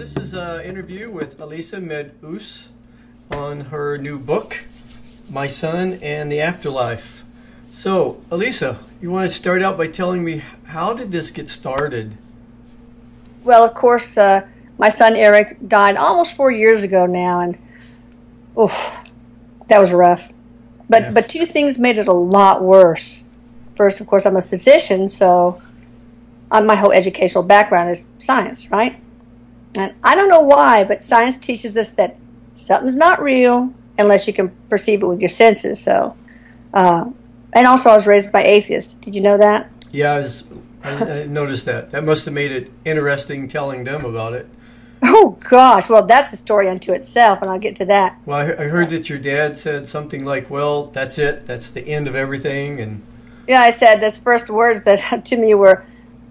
This is an interview with Elisa Medhus on her new book, My Son and the Afterlife. So, Elisa, you want to start out by telling me, how did this get started? Well, of course, my son Eric died almost 4 years ago now, and oof, that was rough. But two things made it a lot worse. First, of course, I'm a physician, so my whole educational background is science, right? And I don't know why, but science teaches us that something's not real unless you can perceive it with your senses. So, and also I was raised by atheists. Did you know that? Yeah, I noticed that. That must have made it interesting telling them about it. Oh, gosh. Well, that's a story unto itself, and I'll get to that. Well, I heard that your dad said something like, well, that's it. That's the end of everything. And yeah, I said those first words that to me were,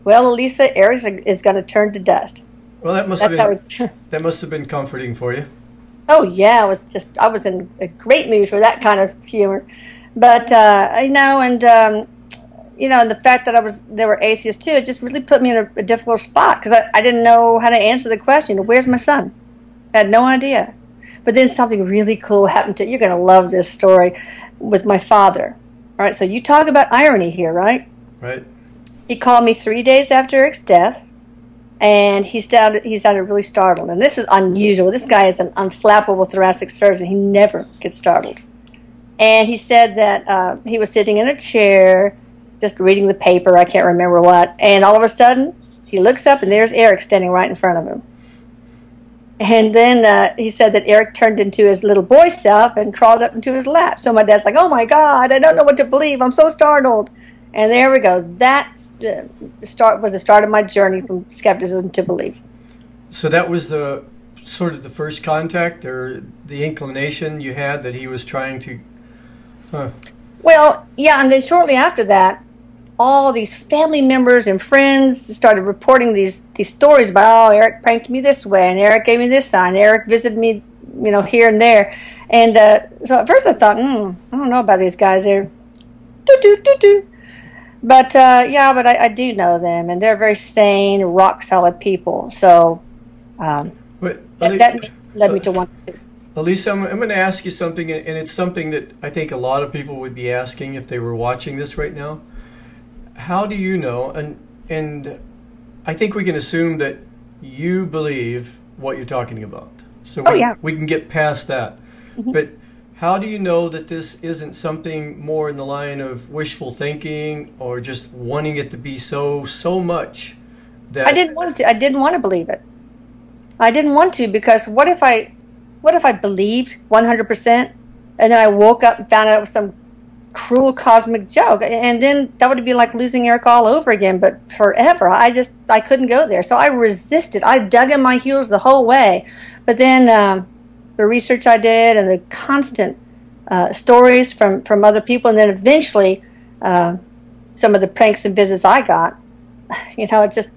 well, Elisa, Eric is going to turn to dust. Well, that must have been comforting for you. Oh, yeah. I was in a great mood for that kind of humor. But, and the fact that they were atheists too, it just really put me in a difficult spot because I didn't know how to answer the question, where's my son? I had no idea. But then something really cool happened you're going to love this story, with my father. All right, so you talk about irony here, right? Right. He called me 3 days after Eric's death, and he sounded really startled. And this is unusual. This guy is an unflappable thoracic surgeon. He never gets startled. And he said that he was sitting in a chair, just reading the paper, I can't remember what, and all of a sudden, he looks up and there's Eric standing right in front of him. And then he said that Eric turned into his little boy self and crawled up into his lap. So my dad's like, oh my God, I don't know what to believe, I'm so startled. And there we go. That was the start of my journey from skepticism to belief. So that was the first contact or the inclination you had that he was trying to... Well, yeah, and then shortly after that, all these family members and friends started reporting these stories about, oh, Eric pranked me this way, and Eric gave me this sign, Eric visited me, here and there. And so at first I thought, I don't know about these guys. They're do-do-do-do. But, but I do know them, and they're very sane, rock-solid people. So that led me to want to. Elisa, I'm going to ask you something, and it's something that I think a lot of people would be asking if they were watching this right now. How do you know, and I think we can assume that you believe what you're talking about. So we can get past that. Mm-hmm. But how do you know that this isn't something more in the line of wishful thinking or just wanting it to be so much that... I didn't want to believe it. I didn't want to, because what if I believed 100% and then I woke up and found out it was some cruel cosmic joke, and then that would be like losing Eric all over again, but forever. I couldn't go there, so I resisted. I dug in my heels the whole way. But then the research I did and the constant stories from other people, and then eventually some of the pranks and visits I got, it's just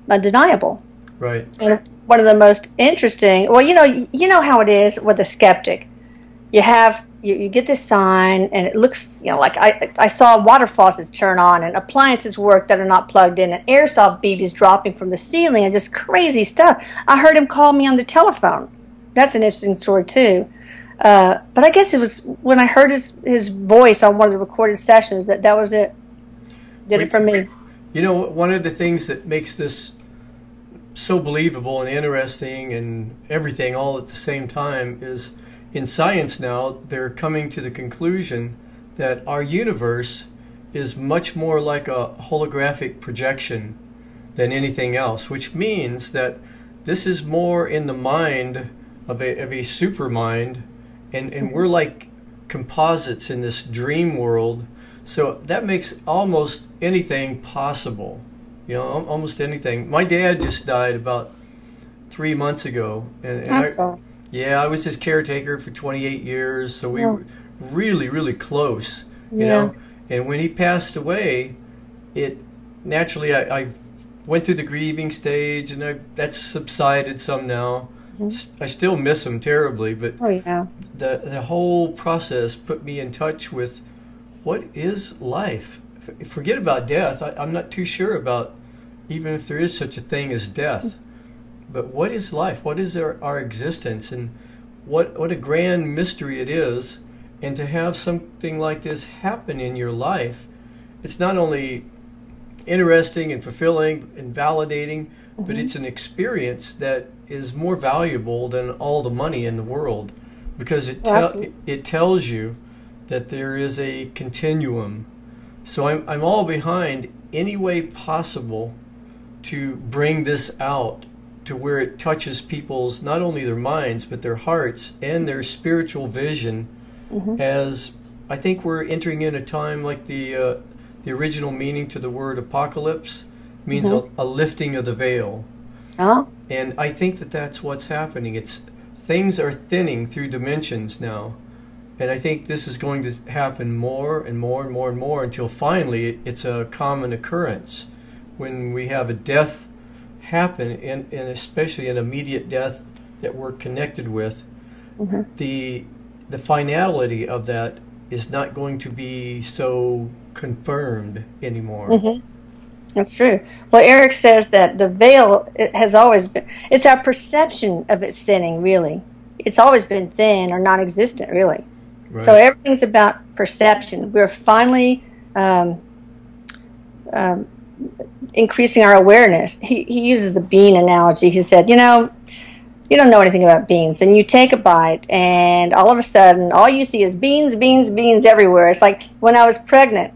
undeniable. Right. And one of the most interesting, well, you know how it is with a skeptic. You get this sign, and it looks, like I saw water faucets turn on, and appliances work that are not plugged in, and airsoft BBs dropping from the ceiling, and just crazy stuff. I heard him call me on the telephone. That's an interesting story too. But I guess it was when I heard his voice on one of the recorded sessions that was it. Did it for me. One of the things that makes this so believable and interesting and everything all at the same time is, in science now, they're coming to the conclusion that our universe is much more like a holographic projection than anything else, which means that this is more in the mind of a super mind, and we're like composites in this dream world. So that makes almost anything possible. Almost anything. My dad just died about 3 months ago, and I was his caretaker for 28 years, so we were really, really close, you know. And when he passed away, naturally I went through the grieving stage, and that's subsided some now. Mm-hmm. I still miss him terribly, but the whole process put me in touch with what is life. Forget about death. I'm not too sure about even if there is such a thing as death. but what is life? What is our existence? And what a grand mystery it is. And to have something like this happen in your life, it's not only interesting and fulfilling and validating, but it's an experience that is more valuable than all the money in the world, because it tells you that there is a continuum. So I'm all behind any way possible to bring this out to where it touches people's, not only their minds, but their hearts and their spiritual vision. As I think we're entering in a time like the original meaning to the word apocalypse means a lifting of the veil. And I think that that's what's happening. Things are thinning through dimensions now. And I think this is going to happen more and more and more and more until finally it's a common occurrence. When we have a death happen, and especially an immediate death that we're connected with, the finality of that is not going to be so confirmed anymore. That's true. Well, Eric says that the veil, it has always been, it's our perception of it thinning, really. It's always been thin or non-existent, really. Right. So everything's about perception. We're finally increasing our awareness. He uses the bean analogy. He said, you don't know anything about beans. And you take a bite, and all of a sudden, all you see is beans, beans, beans everywhere. It's like when I was pregnant.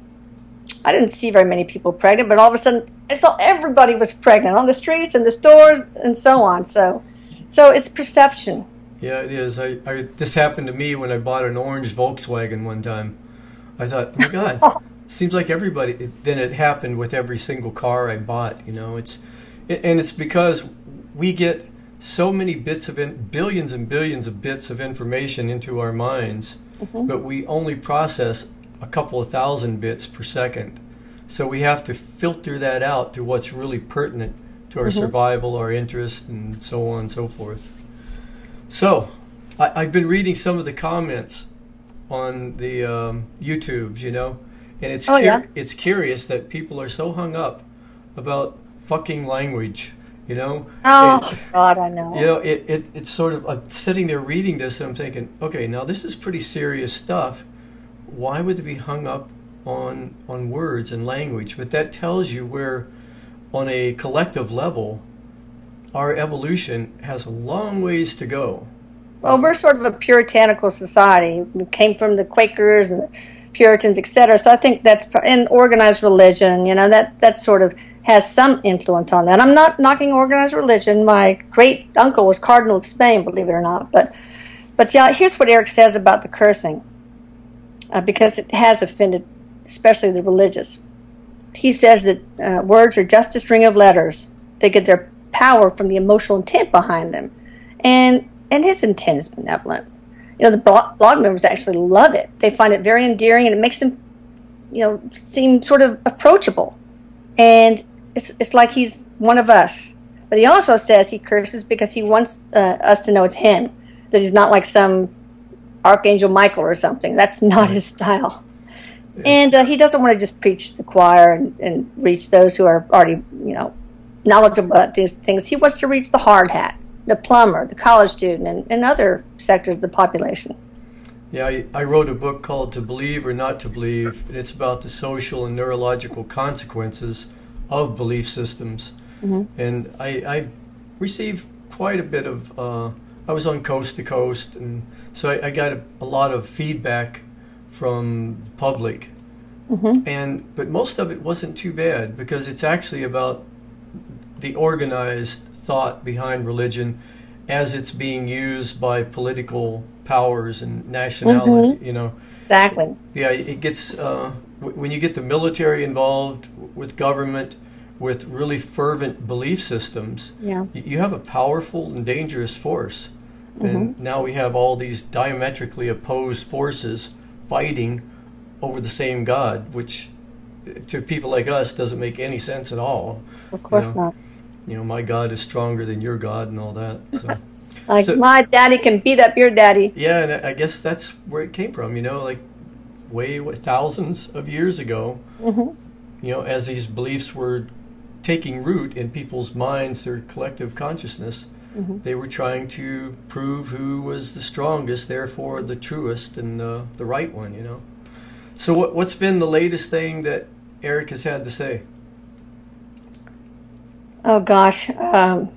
I didn't see very many people pregnant, but all of a sudden, I saw everybody was pregnant on the streets and the stores and so on. So it's perception. Yeah, it is. This happened to me when I bought an orange Volkswagen one time. I thought, oh my God, seems like everybody. Then it happened with every single car I bought. It's because we get so many billions and billions of bits of information into our minds, but we only process a couple of thousand bits per second. So we have to filter that out to what's really pertinent to our survival, our interest, and so on and so forth. So I've been reading some of the comments on the YouTubes, and it's curious that people are so hung up about fucking language. Oh, God, I know. It's sort of, I'm sitting there reading this and I'm thinking, okay, now this is pretty serious stuff. Why would they be hung up on words and language? But that tells you where, on a collective level, our evolution has a long ways to go. Well, we're sort of a puritanical society. We came from the Quakers and the Puritans, etc. So I think that's in organized religion. That sort of has some influence on that. I'm not knocking organized religion. My great uncle was Cardinal of Spain, believe it or not. But yeah, here's what Eric says about the cursing, because it has offended, especially the religious. He says that words are just a string of letters. They get their power from the emotional intent behind them, and his intent is benevolent. The blog members actually love it. They find it very endearing, and it makes them, seem sort of approachable. And it's like he's one of us. But he also says he curses because he wants us to know it's him, that he's not like some Archangel Michael or something. That's not his style. And he doesn't want to just preach to the choir and reach those who are already, knowledgeable about these things. He wants to reach the hard hat, the plumber, the college student, and other sectors of the population. Yeah, I wrote a book called To Believe or Not to Believe, and it's about the social and neurological consequences of belief systems. And I received quite a bit of, I was on Coast to Coast, and so I got a lot of feedback from the public. But most of it wasn't too bad, because it's actually about the organized thought behind religion as it's being used by political powers and nationality, Exactly. Yeah, it gets, when you get the military involved with government, with really fervent belief systems, you have a powerful and dangerous force. And now we have all these diametrically opposed forces fighting over the same God, which to people like us doesn't make any sense at all. Of course not. My God is stronger than your God and all that. So, my daddy can beat up your daddy. Yeah, and I guess that's where it came from, thousands of years ago, as these beliefs were taking root in people's minds, their collective consciousness. They were trying to prove who was the strongest, therefore the truest and the right one, you know. So what's been the latest thing that Eric has had to say? Oh gosh, I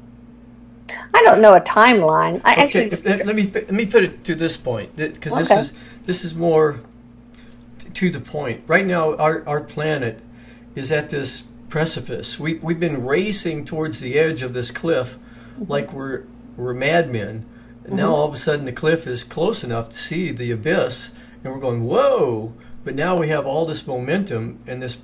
don't know a timeline. Okay, let me put it to this point, because this is more to the point. Right now, our planet is at this precipice. We've been racing towards the edge of this cliff, like we're madmen. And now all of a sudden the cliff is close enough to see the abyss, and we're going, whoa! But now we have all this momentum and this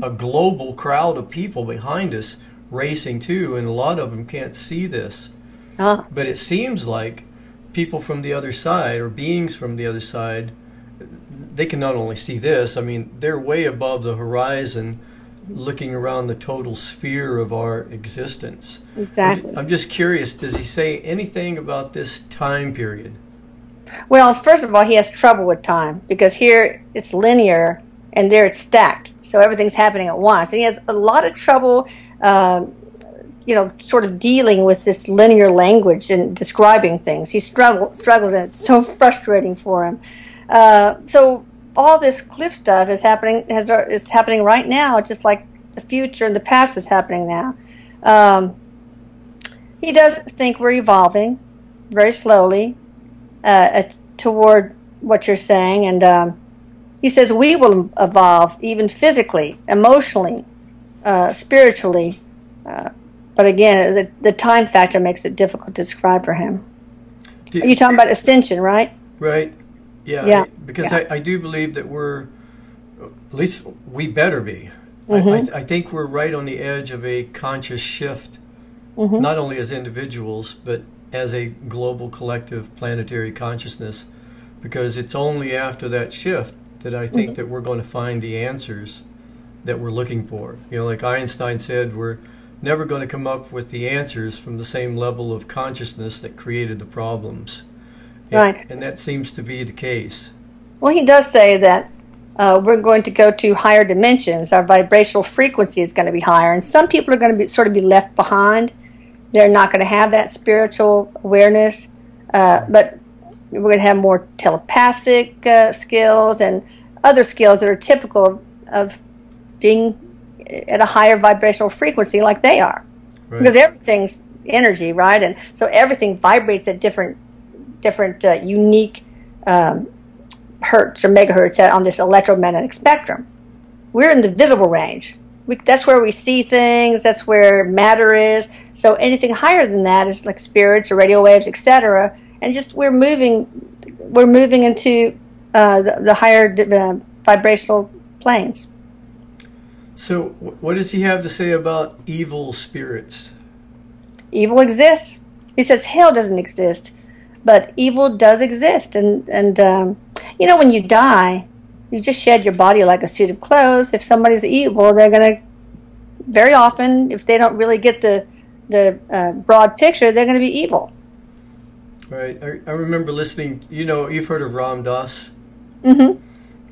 a global crowd of people behind us racing too, and a lot of them can't see this. But it seems like people from the other side, or beings from the other side, they can not only see this, I mean, they're way above the horizon, looking around the total sphere of our existence. Exactly. I'm just curious, does he say anything about this time period? Well, first of all, he has trouble with time, because here it's linear and there it's stacked. So everything's happening at once. And he has a lot of trouble, sort of dealing with this linear language and describing things. He struggles, and it's so frustrating for him. So all this cliff stuff is happening right now, just like the future and the past is happening now. He does think we're evolving very slowly toward what you're saying, and he says we will evolve even physically, emotionally, spiritually. But again, the time factor makes it difficult to describe for him. Are you talking about ascension, right? Right. Yeah. Because I do believe that we're, at least we better be. I think we're right on the edge of a conscious shift, not only as individuals, but as a global collective planetary consciousness. Because it's only after that shift that I think that we're going to find the answers that we're looking for. You know, like Einstein said, we're never going to come up with the answers from the same level of consciousness that created the problems. Right. And that seems to be the case. Well, he does say that we're going to go to higher dimensions. Our vibrational frequency is going to be higher. And some people are going to be left behind. They're not going to have that spiritual awareness. But we're going to have more telepathic skills and other skills that are typical of being at a higher vibrational frequency like they are. Right. Because everything's energy, right? And so everything vibrates at different unique hertz or megahertz on this electromagnetic spectrum. We're in the visible range. That's where we see things. That's where matter is. So anything higher than that is like spirits or radio waves, etc. And just we're moving into the higher vibrational planes. So what does he have to say about evil spirits? Evil exists. He says hell doesn't exist, but evil does exist. And when you die, you just shed your body like a suit of clothes. If somebody's evil, they're going to, very often, if they don't really get the broad picture, they're going to be evil. Right. I remember listening, you've heard of Ram Dass? Mm-hmm.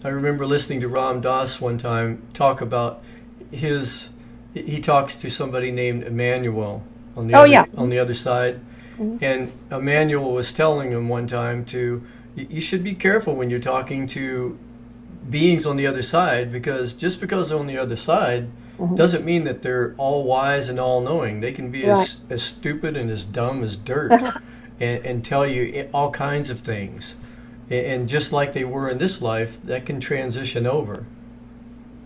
I remember listening to Ram Dass one time talk about he talks to somebody named Emmanuel on the other side. Mm-hmm. And Emmanuel was telling him one time you should be careful when you're talking to beings on the other side, because just because they're on the other side doesn't mean that they're all wise and all knowing. They can be as stupid and as dumb as dirt and tell you all kinds of things. And just like they were in this life, that can transition over.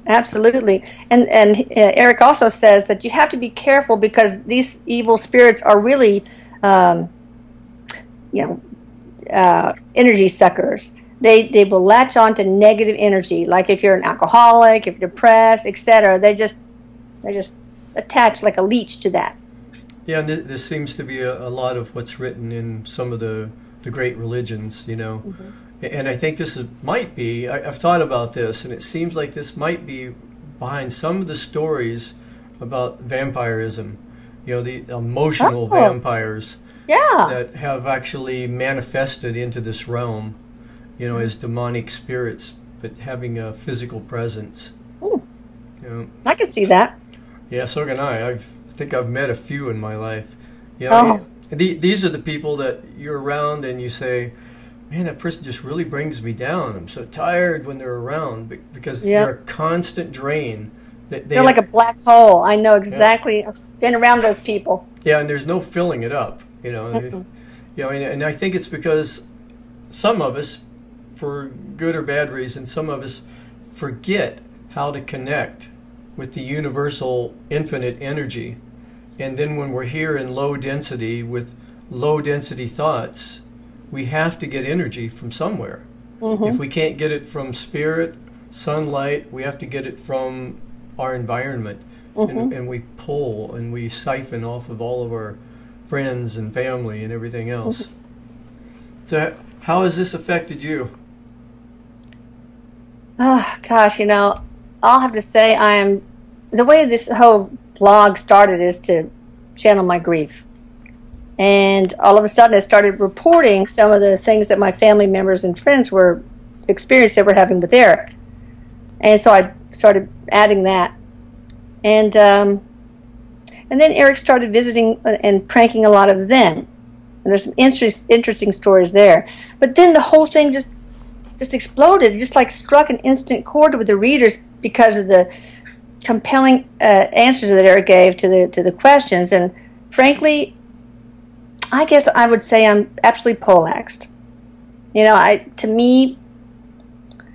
Absolutely. And Eric also says that you have to be careful, because these evil spirits are really, energy suckers. They will latch on to negative energy. Like if you're an alcoholic, if you're depressed, etc., they just attach like a leech to that. Yeah, and there seems to be a lot of what's written in some of the great religions, And I think might be, I've thought about this, and it seems like this might be behind some of the stories about vampirism, the emotional vampires that have actually manifested into this realm, as demonic spirits, but having a physical presence. I can see that. Yeah, so can I think I've met a few in my life. You Oh, know, these are the people that you're around and you say, man, that person just really brings me down. I'm so tired when they're around because they're yep. a constant drain. They're like a black hole. I know Yeah, exactly. I've been around those people. yeah, and there's no filling it up. Mm-mm. And I think it's because some of us, for good or bad reason, some of us forget how to connect with the universal infinite energy. And then when we're here in low density with low density thoughts, we have to get energy from somewhere. If Mm-hmm. we can't get it from spirit, sunlight, we have to get it from our environment. Mm-hmm. And we pull and we siphon off of all of our friends and family and everything else. So how has this affected you? Oh gosh, I'll have to say the way this whole blog started is to channel my grief. And all of a sudden I started reporting some of the things that my family members and friends were experience they were having with Eric. And so I started adding that. And then Eric started visiting and pranking a lot of them. And there's some interesting stories there. But then the whole thing just exploded. It just like struck an instant chord with the readers because of the compelling answers that Eric gave to the questions. And frankly, I guess I would say I'm absolutely poleaxed. To me,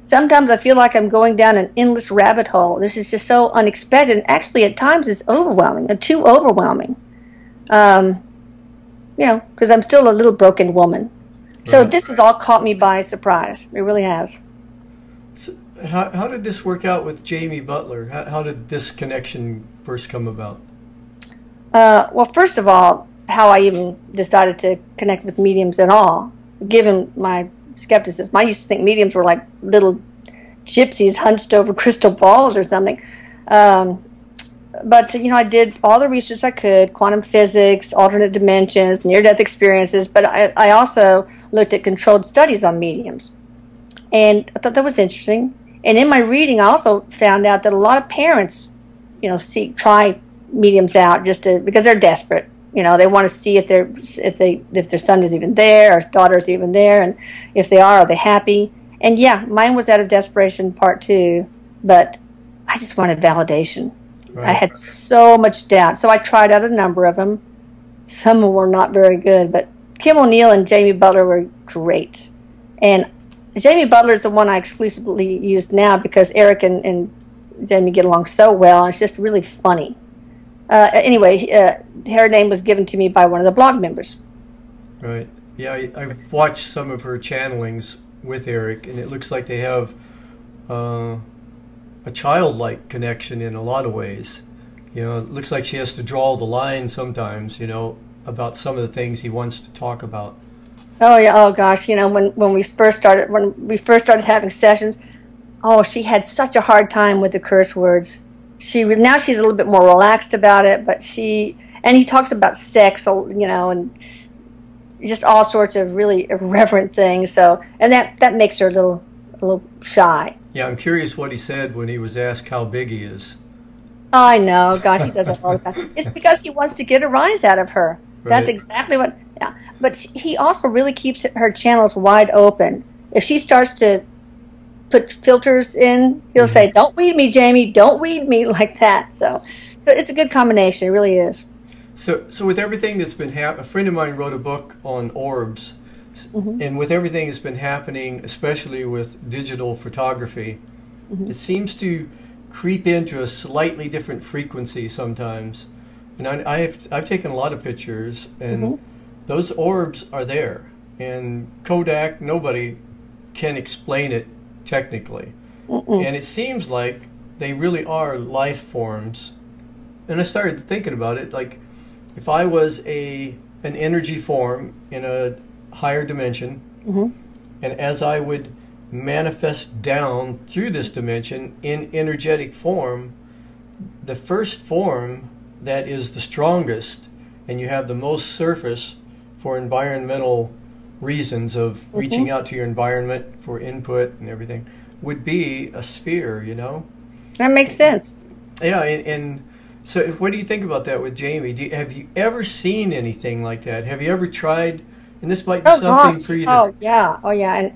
sometimes I feel like I'm going down an endless rabbit hole. This is just so unexpected. And actually, at times, it's overwhelming, too overwhelming. Because I'm still a little broken woman. So Right. this has all caught me by surprise. It really has. So how did this work out with Jamie Butler? How did this connection first come about? Well, first of all, how I even decided to connect with mediums at all, given my skepticism. I used to think mediums were like little gypsies hunched over crystal balls or something. But I did all the research I could, quantum physics, alternate dimensions, near-death experiences, but I also looked at controlled studies on mediums. And I thought that was interesting. And in my reading, I also found out that a lot of parents, try mediums out because they're desperate. They want to see if their son is even there or daughter is even there, and if they are they happy? And yeah, mine was out of desperation, part two, but I just wanted validation. I Right. had so much doubt, so I tried out a number of them. Some were not very good, but Kim O'Neill and Jamie Butler were great. And Jamie Butler is the one I exclusively use now because Eric and Jamie get along so well, and it's just really funny. Anyway, her name was given to me by one of the blog members. Right. Yeah, I've watched some of her channelings with Eric, and it looks like they have a childlike connection in a lot of ways. It looks like she has to draw the line sometimes, about some of the things he wants to talk about. Oh yeah, oh gosh, when we first started having sessions, oh, she had such a hard time with the curse words. Now she's a little bit more relaxed about it, but he talks about sex, and just all sorts of really irreverent things. So, and that makes her a little shy. Yeah, I'm curious what he said when he was asked how big he is. Oh, I know, God, he does that all the time. It's because he wants to get a rise out of her. That's Right. exactly what. Yeah, but he also really keeps her channels wide open. If she starts to put filters in, he'll Mm-hmm. say, "Don't weed me, Jamie. Don't weed me," like that. So it's a good combination. It really is. So with everything that's been a friend of mine wrote a book on orbs, Mm-hmm. and with everything that's been happening, especially with digital photography, Mm-hmm. it seems to creep into a slightly different frequency sometimes. And I've taken a lot of pictures, and Mm-hmm. those orbs are there. And Kodak, nobody can explain it technically. Mm-mm. And it seems like they really are life forms. And I started thinking about it, like if I was an energy form in a higher dimension, Mm-hmm. and as I would manifest down through this dimension in energetic form, the first form that is the strongest, and you have the most surface for environmental reasons of reaching out to your environment for input and everything, would be a sphere, That makes sense. Yeah, and So what do you think about that with Jamie? Have you ever seen anything like that? Have you ever tried, and this might be something gosh. for you to... Oh yeah. Oh yeah.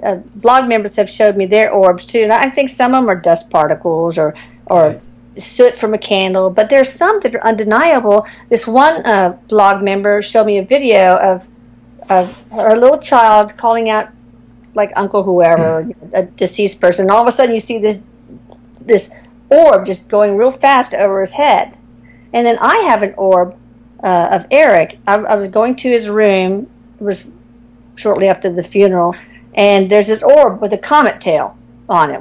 And blog members have showed me their orbs too, and I think some of them are dust particles or Right. soot from a candle, but there's some that are undeniable. This one blog member showed me a video of her little child calling out like Uncle whoever, a deceased person, and all of a sudden you see this orb just going real fast over his head. And then I have an orb of Eric. I was going to his room. It was shortly after the funeral, and there's this orb with a comet tail on it.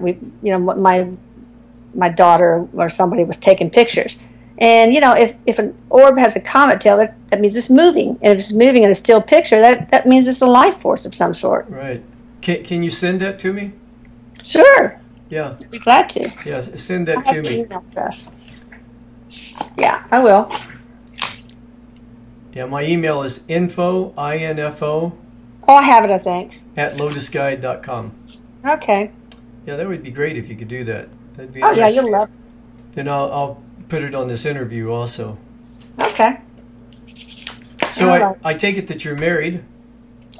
My daughter or somebody was taking pictures. And, if an orb has a comet tail, that means it's moving. And if it's moving in a still picture, that means it's a life force of some sort. Right. Can you send that to me? Sure. Yeah. I'd be glad to. Yeah, send that I to have the me. email address. Yeah, I will. Yeah, my email is info, Oh, I have it, I think. @lotusguide.com. Okay. Yeah, that would be great if you could do that. That'd be Oh, yeah, nice. you'll love it. Then I'll put it on this interview also. Okay. So All right. I take it that you're married.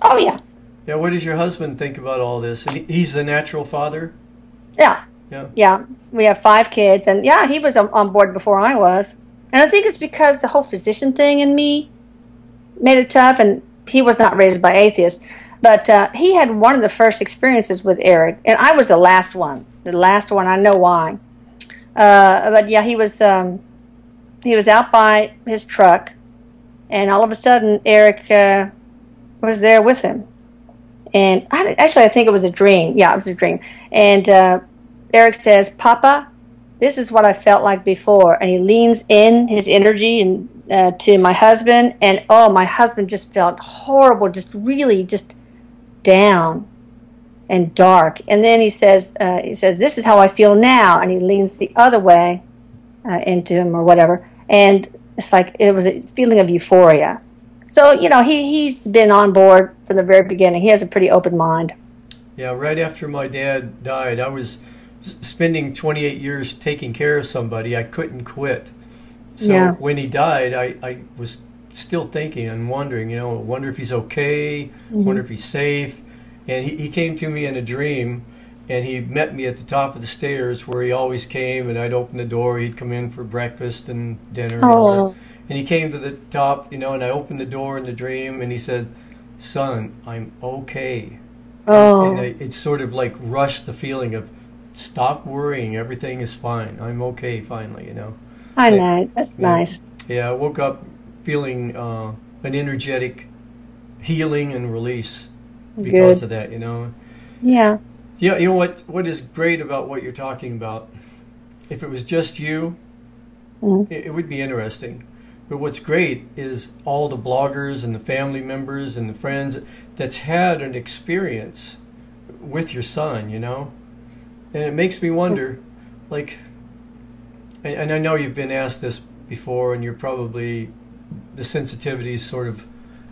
Oh, yeah. Yeah, what does your husband think about all this? And he's the natural father? Yeah. Yeah. Yeah. We have 5 kids, and yeah, he was on board before I was. And I think it's because the whole physician thing in me made it tough, and he was not raised by atheists. But he had one of the first experiences with Eric, and I was the last one. The last one, I know why. But yeah, he was out by his truck, and all of a sudden Eric was there with him. And I think it was a dream. Yeah, it was a dream. And Eric says, "Papa, this is what I felt like before." And he leans in his energy and to my husband, and my husband just felt horrible, just really just down and dark. And then he says, "This is how I feel now." And he leans the other way into him or whatever. And it's like it was a feeling of euphoria. So, he's been on board from the very beginning. He has a pretty open mind. Yeah, right after my dad died, I was spending 28 years taking care of somebody. I couldn't quit. So Yeah. when he died, I was still thinking and wondering, wonder if he's okay, wonder if he's safe. And he came to me in a dream, and he met me at the top of the stairs where he always came, and I'd open the door. He'd come in for breakfast and dinner. And all that. And he came to the top, and I opened the door in the dream, and he said, "Son, I'm okay." Oh. And it sort of like rushed the feeling of, stop worrying, everything is fine. I'm okay finally, I know. That's nice. Yeah, I woke up feeling an energetic healing and release because of that, Yeah. Yeah, you know what is great about what you're talking about? If it was just you, it would be interesting. But what's great is all the bloggers and the family members and the friends that's had an experience with your son, And it makes me wonder, like, and I know you've been asked this before, and you're probably, the sensitivity is sort of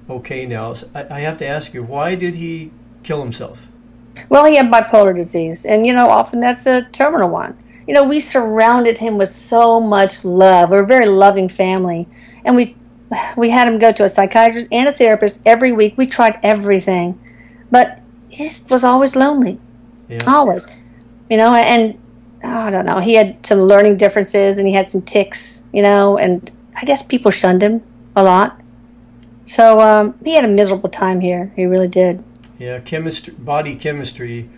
okay now. So I have to ask you, why did he kill himself? Well, he had bipolar disease, and, often that's a terminal one. We surrounded him with so much love. We're a very loving family. And we had him go to a psychiatrist and a therapist every week. We tried everything. But he just was always lonely. Yeah. Always. And I don't know. He had some learning differences, and he had some tics, and I guess people shunned him a lot. So he had a miserable time here. He really did. Yeah, body chemistry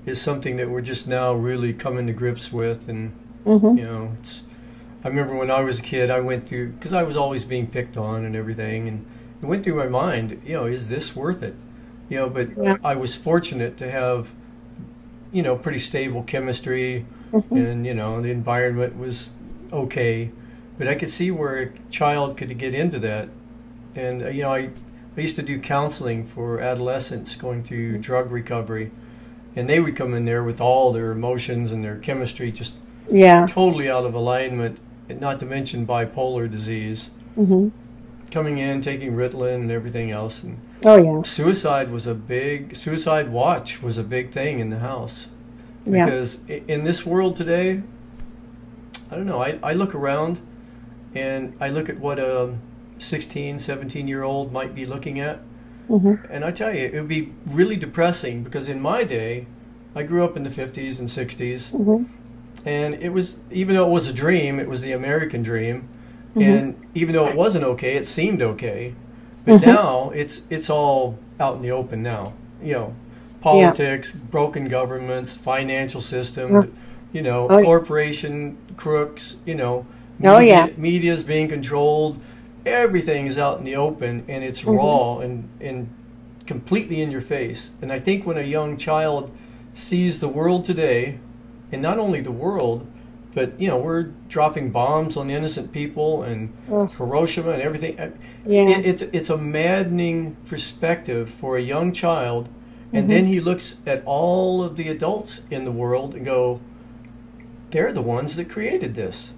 is something that we're just now really coming to grips with, and I remember when I was a kid, I went through, because I was always being picked on and everything, and it went through my mind, is this worth it? But Yeah. I was fortunate to have, pretty stable chemistry, and the environment was okay, but I could see where a child could get into that, and I used to do counseling for adolescents going through drug recovery. And they would come in there with all their emotions and their chemistry just totally out of alignment, and not to mention bipolar disease. Coming in, taking Ritalin and everything else. And suicide watch was a big thing in the house. Because in this world today, I don't know, I look around and I look at what a 16, 17-year-old might be looking at, and I tell you, it would be really depressing, because in my day, I grew up in the 50s and 60s, and it was, even though it was a dream, it was the American dream, and even though it wasn't okay, it seemed okay. But now it's all out in the open now. You know, politics, broken governments, financial system, you know, corporation crooks, you know, media is being controlled. Everything is out in the open, and it's raw and completely in your face. And I think when a young child sees the world today, and not only the world, but, you know, we're dropping bombs on innocent people, and Hiroshima and everything. It's a maddening perspective for a young child. And then he looks at all of the adults in the world and go, they're the ones that created this.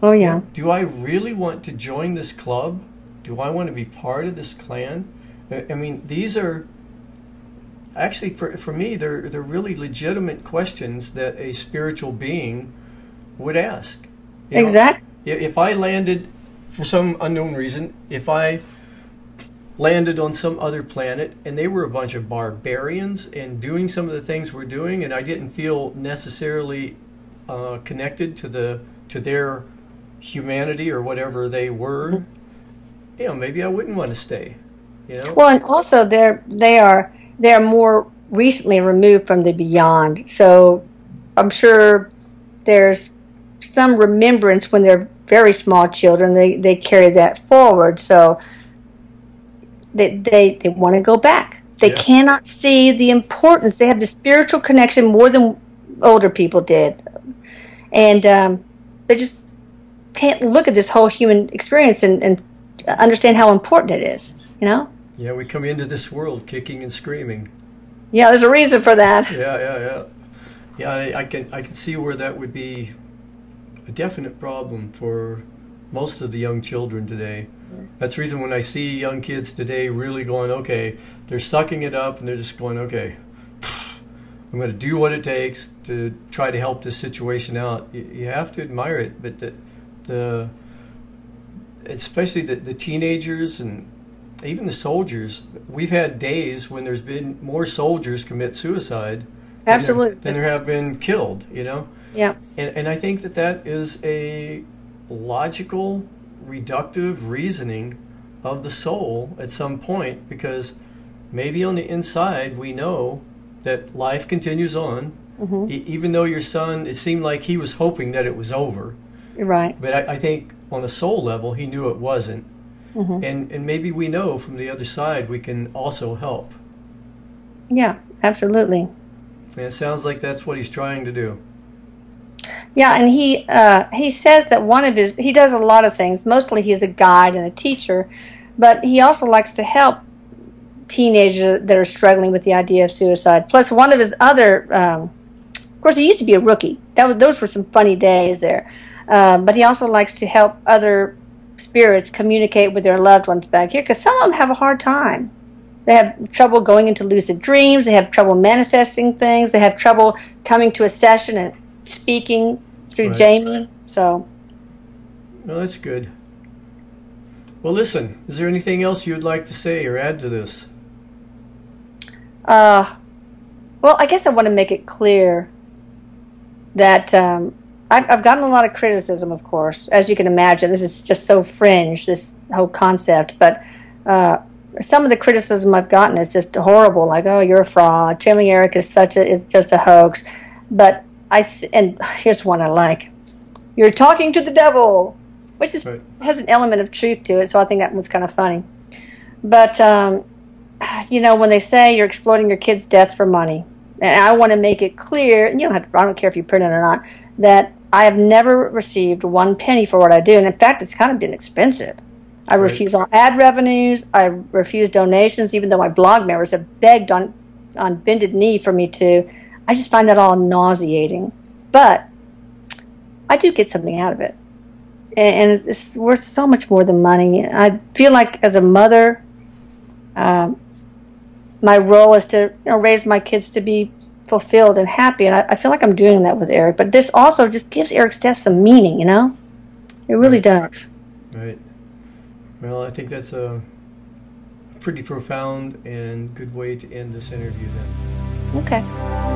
Oh, yeah. Do I really want to join this club? Do I want to be part of this clan? I mean, these are... Actually, for me, they're really legitimate questions that a spiritual being would ask. You know, exactly. If I landed, for some unknown reason, if I landed on some other planet and they were a bunch of barbarians and doing some of the things we're doing, and I didn't feel necessarily connected to their humanity or whatever they were, you know, maybe I wouldn't want to stay. You know. Well, and also they are more recently removed from the beyond, so I'm sure there's some remembrance when they're very small children. They carry that forward, so they want to go back. They cannot see the importance. They have the spiritual connection more than older people did, and they just can't look at this whole human experience and understand how important it is. You know? Yeah, we come into this world kicking and screaming. Yeah, there's a reason for that. Yeah, I can see where that would be a definite problem for most of the young children today. That's the reason when I see young kids today really going, okay, they're sucking it up and they're just going, okay, I'm going to do what it takes to try to help this situation out. You have to admire it, but especially the teenagers and even the soldiers. We've had days when there's been more soldiers commit suicide than there have been killed, you know? Yeah. And I think that is a logical, reductive reasoning of the soul at some point, because maybe on the inside we know that life continues on, even though your son, it seemed like he was hoping that it was over. Right. But I think on a soul level, he knew it wasn't. And maybe we know from the other side we can also help. Yeah, absolutely. And it sounds like that's what he's trying to do. Yeah, and he says that he does a lot of things. Mostly he's a guide and a teacher, but he also likes to help teenagers that are struggling with the idea of suicide. Plus, one of his other, of course, he used to be a rookie. Those were some funny days there. But he also likes to help other spirits communicate with their loved ones back here, because some of them have a hard time. They have trouble going into lucid dreams. They have trouble manifesting things. They have trouble coming to a session and speaking through Jamie. So, well, that's good. Well, listen, is there anything else you'd like to say or add to this? Well, I guess I want to make it clear that I've gotten a lot of criticism, of course. As you can imagine, this is just so fringe, this whole concept. But some of the criticism I've gotten is just horrible, like, oh, you're a fraud. Channeling Eric is just a hoax. But and here's one I like. You're talking to the devil, which has an element of truth to it, so I think that one's kind of funny. But, you know, when they say you're exploiting your kid's death for money, and I want to make it clear, and I don't care if you print it or not, that I have never received 1 penny for what I do, and in fact, it's kind of been expensive. I refuse all ad revenues. I refuse donations, even though my blog members have begged on bended knee for me to. I just find that all nauseating. But I do get something out of it. And it's worth so much more than money. I feel like as a mother, my role is to raise my kids to be fulfilled and happy. And I feel like I'm doing that with Eric. But this also just gives Eric's death some meaning, It really does. Right. Well, I think that's a pretty profound and good way to end this interview then. Okay.